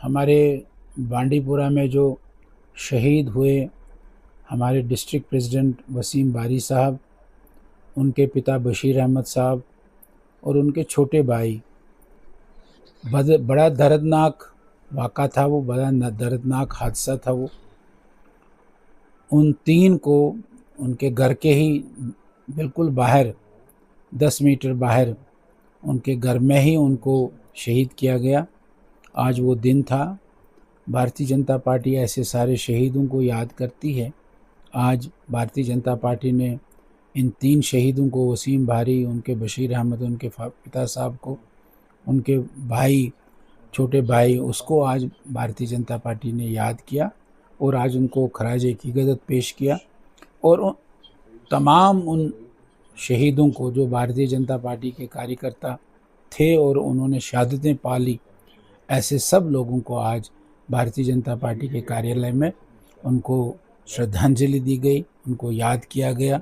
हमारे बांडीपुरा में जो शहीद हुए हमारे डिस्ट्रिक्ट प्रेसिडेंट वसीम बारी साहब, उनके पिता बशीर अहमद साहब और उनके छोटे भाई, बड़ा दर्दनाक वाक़ा था वो, बड़ा दर्दनाक हादसा था वो। उन तीन को उनके घर के ही बिल्कुल बाहर 10 मीटर बाहर उनके घर में ही उनको शहीद किया गया। आज वो दिन था। भारतीय जनता पार्टी ऐसे सारे शहीदों को याद करती है। आज भारतीय जनता पार्टी ने इन तीन शहीदों को, वसीम बारी, उनके बशीर अहमद, उनके पिता साहब को, उनके भाई, छोटे भाई, उसको आज भारतीय जनता पार्टी ने याद किया और आज उनको खराजे अकीदत पेश किया। और तमाम उन शहीदों को जो भारतीय जनता पार्टी के कार्यकर्ता थे और उन्होंने शहादतें पाली, ऐसे सब लोगों को आज भारतीय जनता पार्टी के कार्यालय में उनको श्रद्धांजलि दी गई, उनको याद किया गया।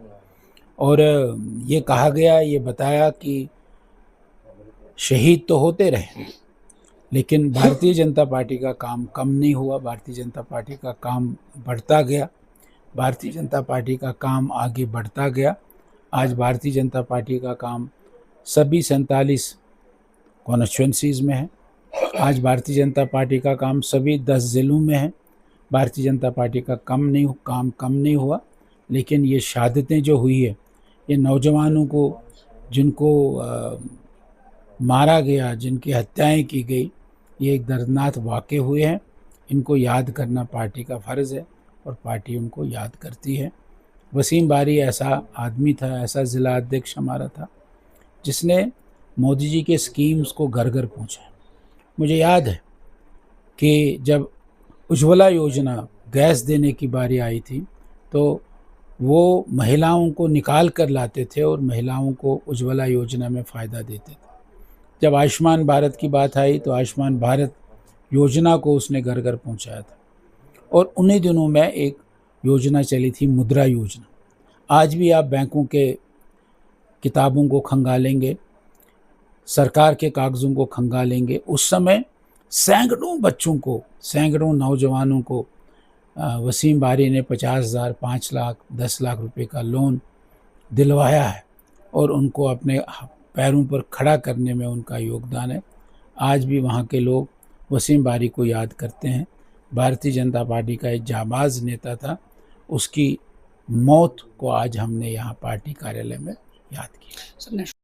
और ये कहा गया, ये बताया कि शहीद तो होते रहे, लेकिन भारतीय जनता पार्टी का काम कम नहीं हुआ। भारतीय जनता पार्टी का काम बढ़ता गया, भारतीय जनता पार्टी का काम आगे बढ़ता गया। आज भारतीय जनता पार्टी का काम सभी 47 कॉन्स्टिट्यूंसीज़ में है। आज भारतीय जनता पार्टी का काम सभी 10 ज़िलों में है। भारतीय जनता पार्टी का काम कम नहीं हुआ, लेकिन ये शहादतें जो हुई है, ये नौजवानों को जिनको मारा गया, जिनकी हत्याएं की गई, ये एक दर्दनाक वाक़े हुए हैं। इनको याद करना पार्टी का फ़र्ज़ है और पार्टी उनको याद करती है। वसीम बारी ऐसा आदमी था, ऐसा ज़िला अध्यक्ष हमारा था, जिसने मोदी जी के स्कीम्स को घर घर पहुँचाया। मुझे याद है कि जब उज्ज्वला योजना गैस देने की बारी आई थी, तो वो महिलाओं को निकाल कर लाते थे और महिलाओं को उज्ज्वला योजना में फ़ायदा देते थे। जब आयुष्मान भारत की बात आई तो आयुष्मान भारत योजना को उसने घर घर पहुंचाया था। और उन्हीं दिनों में एक योजना चली थी, मुद्रा योजना। आज भी आप बैंकों के किताबों को खंगालेंगे, सरकार के कागज़ों को खंगालेंगे, उस समय सैकड़ों बच्चों को, सैकड़ों नौजवानों को वसीम बारी ने 50,000, 5 लाख, 10 लाख रुपए का लोन दिलवाया है और उनको अपने पैरों पर खड़ा करने में उनका योगदान है। आज भी वहाँ के लोग वसीम बारी को याद करते हैं। भारतीय जनता पार्टी का एक जाबाज़ नेता था, उसकी मौत को आज हमने यहाँ पार्टी कार्यालय में याद किया।